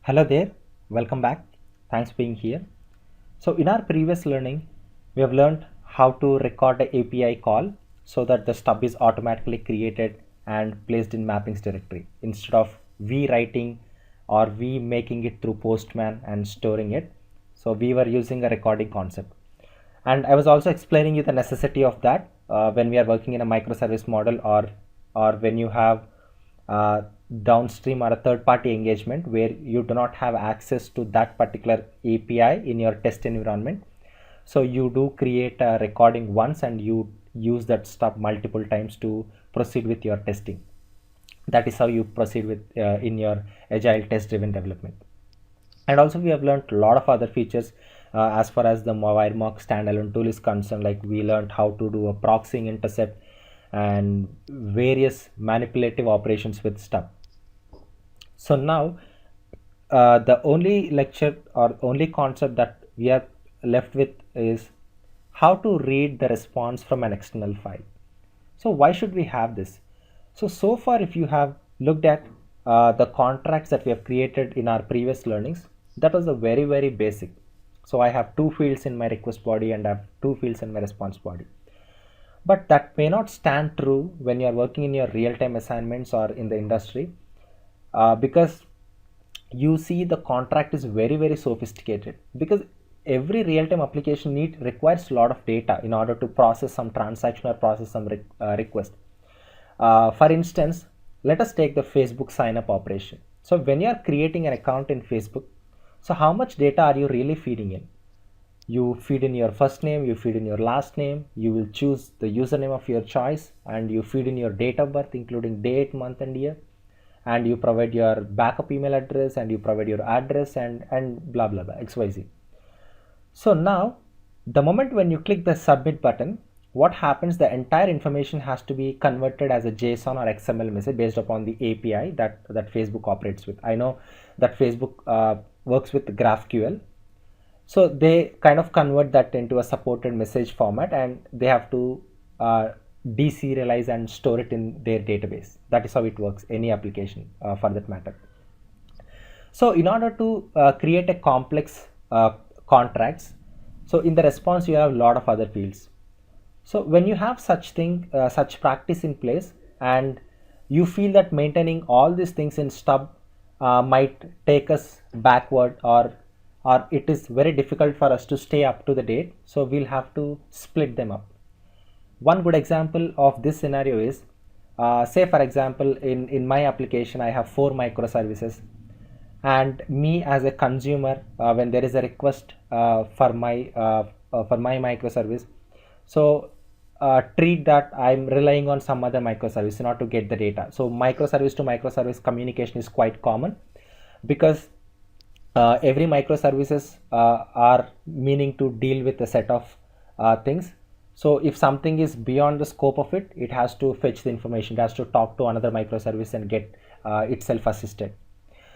Hello there, welcome back. Thanks for being here. So, in our previous learning, we have learned how to record a API call so that the stub is automatically created and placed in mappings directory instead of we writing or we making it through Postman and storing it. So, we were using a recording concept. And I was also explaining you the necessity of that when we are working in a microservice model or when you have downstream or a third party engagement where you do not have access to that particular API in your test environment. So you do create a recording once and you use that stuff multiple times to proceed with your testing. That is how you proceed with in your agile test driven development. And also we have learned a lot of other features as far as the WireMock standalone tool is concerned. Like we learned how to do a proxying intercept and various manipulative operations with stub. So now the only lecture or only concept that we are left with is how to read the response from an external file. So why should we have this? So far if you have looked at the contracts that we have created in our previous learnings, that was a very basic. So I have two fields in my request body and I have two fields in my response body. But that may not stand true when you are working in your real-time assignments or in the industry because you see the contract is very sophisticated because every real-time application need requires a lot of data in order to process some transaction or process some request. For instance, let us take the Facebook sign up operation. So when you are creating an account in Facebook, so how much data are you really feeding in? You feed in your first name, you feed in your last name, you will choose the username of your choice, and you feed in your date of birth including date, month and year, and you provide your backup email address and you provide your address and blah blah blah xyz. So now the moment when you click the submit button, what happens, the entire information has to be converted as a JSON or XML message based upon the API that Facebook operates with. I know that Facebook works with GraphQL, so they kind of convert that into a supported message format and they have to deserialize and store it in their database. That is how it works, any application for that matter. So in order to create a complex contracts, so in the response you have a lot of other fields. So when you have such practice in place and you feel that maintaining all these things in stub might take us backward, or it is very difficult for us to stay up to the date, so we'll have to split them up. One good example of this scenario is, say for example, in my application I have 4 microservices, and me as a consumer, when there is a request for my microservice, so treat that I'm relying on some other microservice in order to get the data. So microservice to microservice communication is quite common because every microservices are meaning to deal with a set of things. So if something is beyond the scope of it, it has to fetch the information, it has to talk to another microservice and get itself assisted.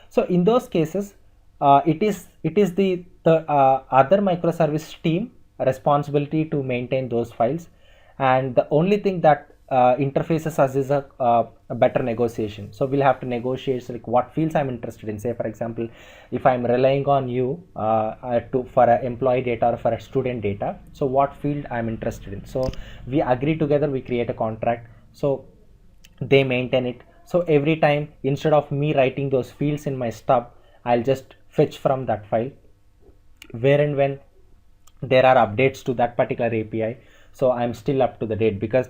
So in those cases, it is the other microservice team responsibility to maintain those files, and the only thing that interfaces us is a better negotiation. So we'll have to negotiate like what fields I'm interested in. Say for example, if I'm relying on you for a employee data or for a student data, so what field I'm interested in. So we agree together, we create a contract. So they maintain it. So every time, instead of me writing those fields in my stub, I'll just fetch from that file where and when there are updates to that particular API. So I'm still up to the date because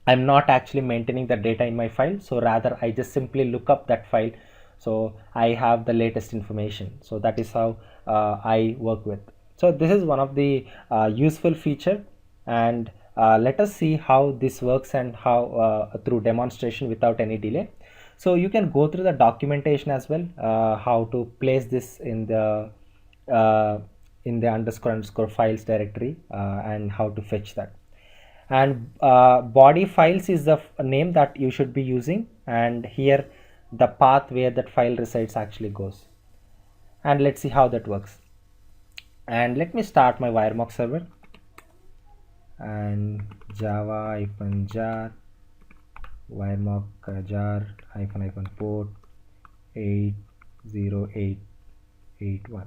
I'm not actually maintaining the data in my file. So rather I just simply look up that file, so I have the latest information. So that is how I work with. So this is one of the useful feature, and let us see how this works and how through demonstration without any delay. So you can go through the documentation as well, how to place this uh, in the underscore files directory, and how to fetch that. And body files is the name that you should be using, and here the path where that file resides actually goes. And let's see how that works. And let me start my WireMock server and java-jar WireMock jar -port 8 80881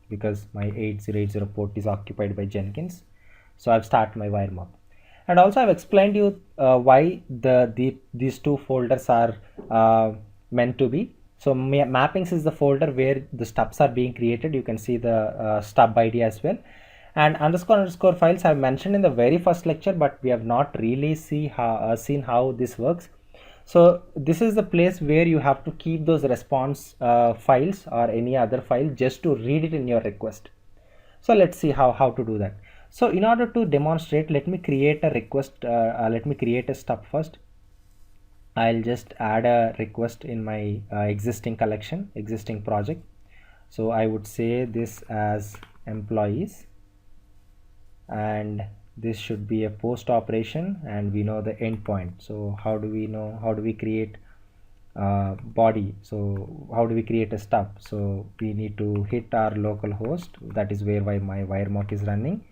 because my 8080 port is occupied by Jenkins. So I've started my wire map. And also I've explained you why these two folders are meant to be. So mappings is the folder where the stubs are being created. You can see the stub ID as well. And underscore files I've mentioned in the very first lecture, but we have not really seen how this works. So this is the place where you have to keep those response files or any other file just to read it in your request. So let's see how to do that. So in order to demonstrate, let me create a request. Let me create a stub first. I'll just add a request in my existing collection, existing project. So I would say this as employees, and this should be a post operation, and we know the endpoint. So how do we create body? So how do we create a stub? So we need to hit our local host, that is where my wire mock is running,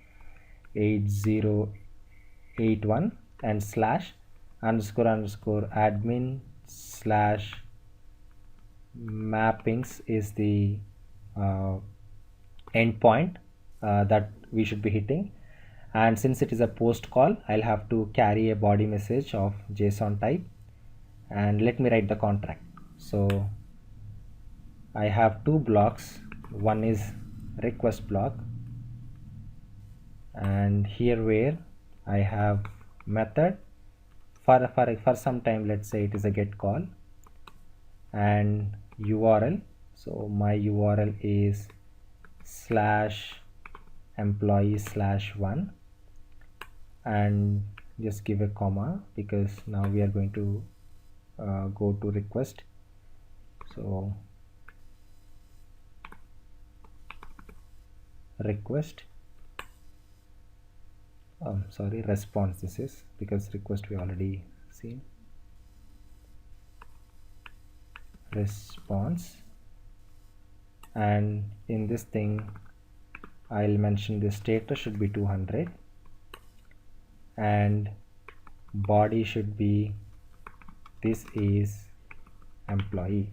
8081, and slash underscore admin slash mappings is the endpoint that we should be hitting. And since it is a post call, I'll have to carry a body message of JSON type. And let me write the contract. So I have two blocks. One is request block, and here where I have method for some time, let's say it is a get call, and URL. So my URL is /employee/1, and just give a comma because now we are going to go to request. So request, sorry, response. This is because request we already seen. Response, and in this thing I'll mention the status should be 200 and body should be this is employee.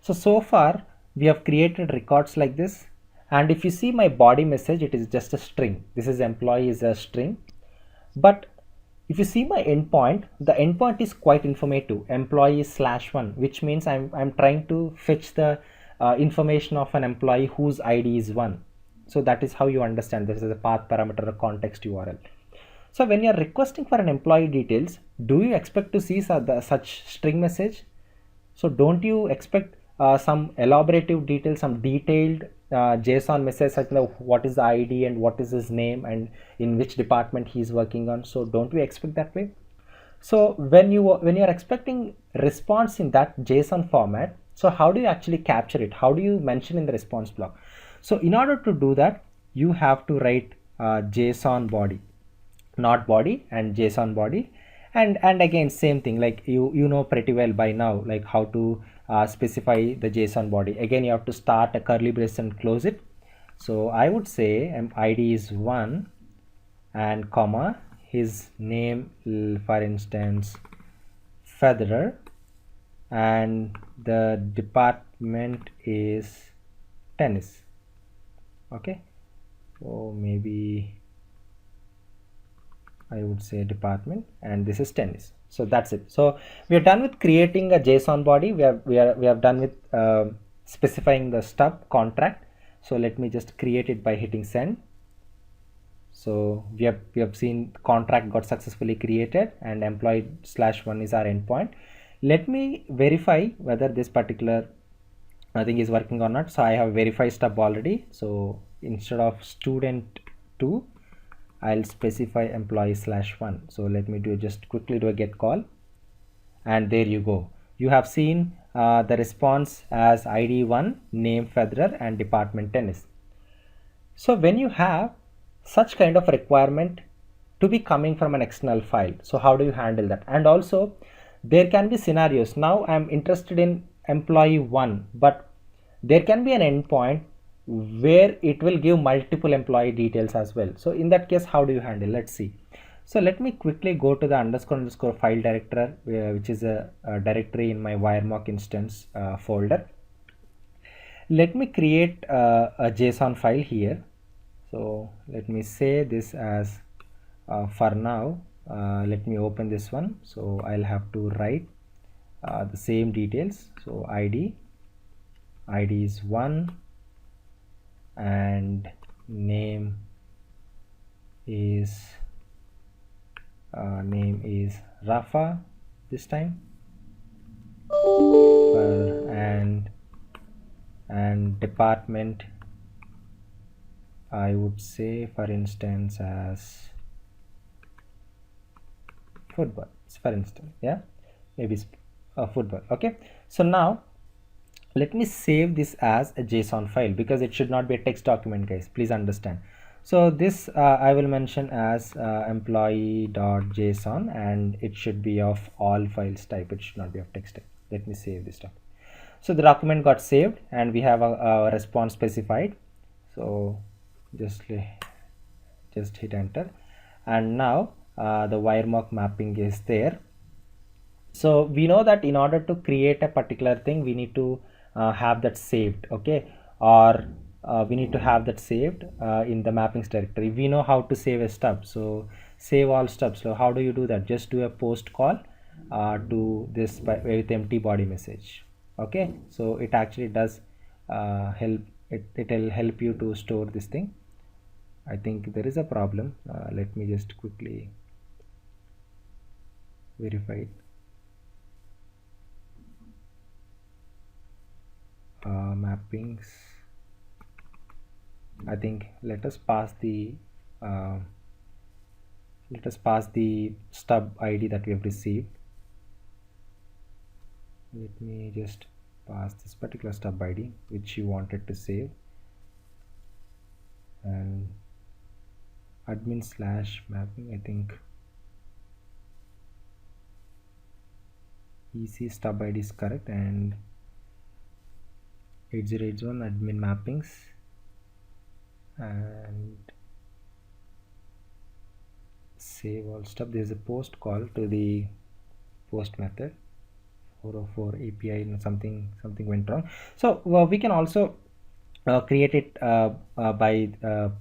So far we have created records like this, and if you see my body message, it is just a string. This is employee is a string, but if you see my endpoint, the endpoint is quite informative, employee /1, which means I'm trying to fetch the information of an employee whose ID is 1. So that is how you understand this is a path parameter or context URL. So when you're requesting for an employee details, do you expect to see such string message? So don't you expect some elaborative details, some detailed JSON message such like what is the ID and what is his name and in which department he is working on? So don't we expect that way? So when you are expecting response in that JSON format, so how do you actually capture it? How do you mention in the response block? So in order to do that, you have to write JSON body, not body, and JSON body, and again same thing, like you know pretty well by now, like how to specify the JSON body. Again, you have to start a curly brace and close it. So I would say ID is 1 and comma his name, for instance Federer, and the department is tennis. Okay, so maybe I would say department, and this is tennis. So that's it. So we are done with creating a JSON body. We have done with specifying the stub contract. So let me just create it by hitting send. So we have seen contract got successfully created, and employee /1 is our endpoint. Let me verify whether this particular thing is working or not. So I have verified stub already. So instead of student2, I'll specify employee /1. So let me just quickly do a get call, and there you go. You have seen the response as ID 1, name Federer, and department tennis. So when you have such kind of requirement to be coming from an external file, so how do you handle that? And also there can be scenarios. Now I'm interested in employee 1, but there can be an endpoint where it will give multiple employee details as well. So in that case, how do you handle? Let's see. So let me quickly go to the underscore file director, which is a directory in my wiremark instance folder. Let me create a JSON file here. So let me say this as for now. Let me open this one. So I'll have to write the same details. So ID is 1 and name is Rafa this time, and department I would say, for instance, as football, for instance. Yeah, maybe football. Okay, so now let me save this as a JSON file, because it should not be a text document, guys, please understand. So this I will mention as employee.json, and it should be of all files type, it should not be of text type. Let me save this document. So the document got saved and we have a response specified. So just hit enter, and now the wiremark mapping is there. So we know that in order to create a particular thing, we need to have that saved, okay, or we need to have that saved in the mappings directory. We know how to save a stub, so save all stubs. So how do you do that? Just do a post call to this with empty body message. Okay, so it actually does help. It'll help you to store this thing. I think there is a problem. Let me just quickly verify it. Mappings. I think let us pass the stub ID that we have received. Let me just pass this particular stub ID which you wanted to save, and admin / mapping, I think EC stub ID is correct, and 8081 admin mappings, and save all stub. There is a post call to the post method 404 API, and something went wrong. So we can also create it by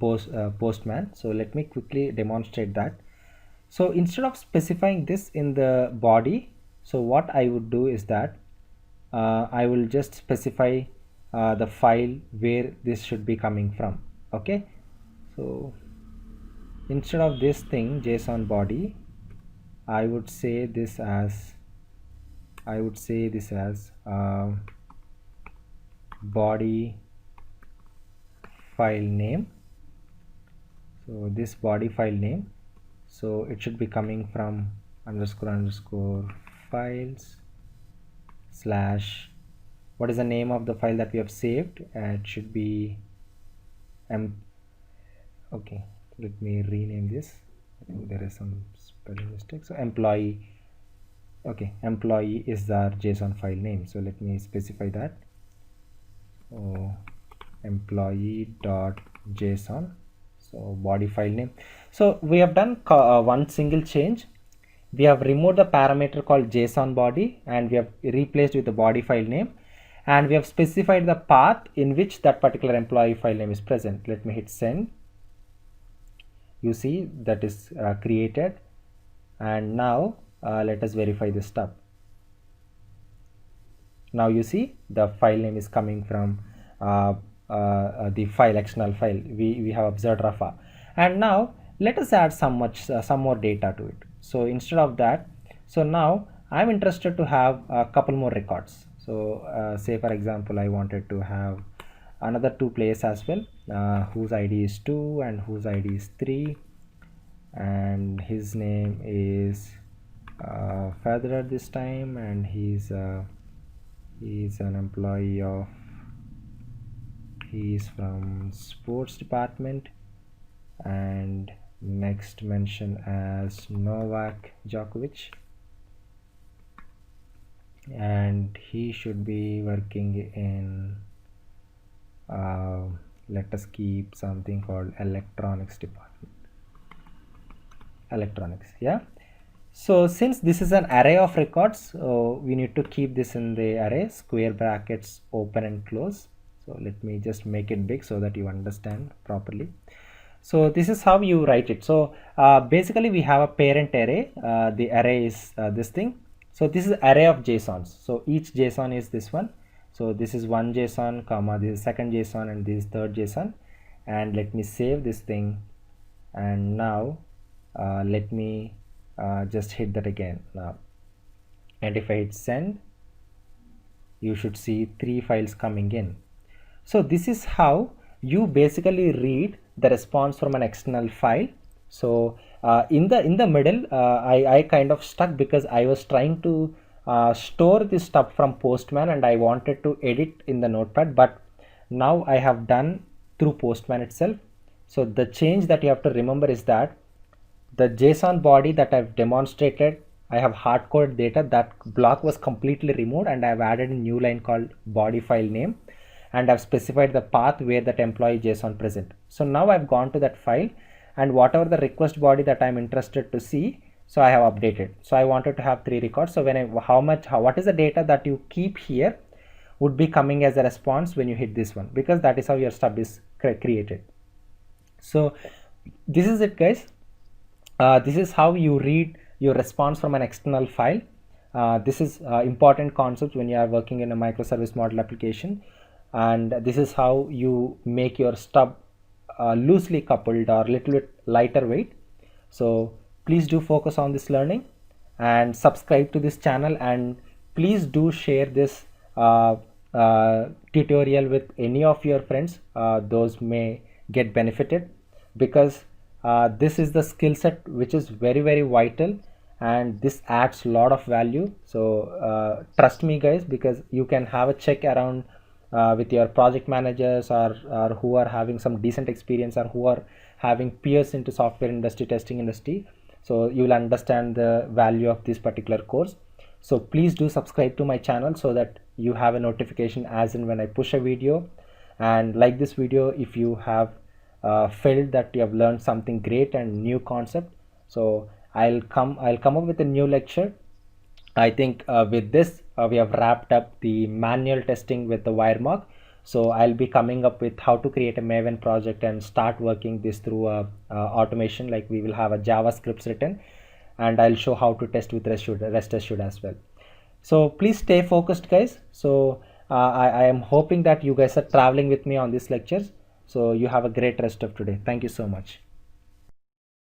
postman. So let me quickly demonstrate that. So instead of specifying this in the body, so what I would do is that I will just specify the file where this should be coming from. Okay, so instead of this thing JSON body, I would say this as body file name. So this body file name, so it should be coming from __ files / what is the name of the file that we have saved. It should be okay, let me rename this. I think there is some spelling mistake. So employee, okay, employee is our JSON file name. So let me specify that. Employee.json, so body file name. So we have done one single change. We have removed the parameter called JSON body, and we have replaced with the body file name, and we have specified the path in which that particular employee file name is present. Let me hit send. You see that is created, and now let us verify the stub. Now you see the file name is coming from the file external file. We have observed Rafa, and now let us add some more data to it. So instead of that, so now I'm interested to have a couple more records. So say for example, I wanted to have another 2 players as well, whose ID is 2 and whose ID is 3, and his name is Federer this time, and he's an employee of, he is from sports department, and next mention as Novak Djokovic, and he should be working in let us keep something called electronics department. electronics. Yeah. So since this is an array of records, we need to keep this in the array, square brackets open and close. So let me just make it big so that you understand properly. So this is how you write it. So basically we have a parent array. The array is this thing. So this is array of JSONs. So each JSON is this one. So this is one JSON, comma, this is second JSON, and this is third JSON. And let me save this thing. And now let me just hit that again now. And if I hit send, you should see 3 files coming in. So this is how you basically read the response from an external file. So in the middle, I kind of stuck because I was trying to store this stuff from Postman and I wanted to edit in the notepad, but now I have done through Postman itself. So the change that you have to remember is that the JSON body that I've demonstrated, I have hard-coded data. That block was completely removed and I've added a new line called body file name, and I've specified the path where that employee JSON present. So now I've gone to that file, and whatever the request body that I'm interested to see, so I have updated. So I wanted to have 3 records. So when what is the data that you keep here would be coming as a response when you hit this one, because that is how your stub is created. So this is it, guys. This is how you read your response from an external file. This is important concept when you are working in a microservice model application, and this is how you make your stub loosely coupled or little bit lighter weight. So please do focus on this learning and subscribe to this channel, and please do share this tutorial with any of your friends. Those may get benefited, because this is the skill set which is very vital, and this adds a lot of value. So trust me, guys, because you can have a check around with your project managers, or who are having some decent experience, or who are having peers into software industry, testing industry. So you will understand the value of this particular course. So please do subscribe to my channel so that you have a notification as and when I push a video. And like this video if you have felt that you have learned something great and new concept. So I'll come up with a new lecture. I think with this we have wrapped up the manual testing with the WireMock. So I'll be coming up with how to create a Maven project and start working this through automation. Like we will have a JavaScript written, and I'll show how to test with REST assured as well. So please stay focused, guys. So I am hoping that you guys are traveling with me on these lectures. So you have a great rest of today. Thank you so much.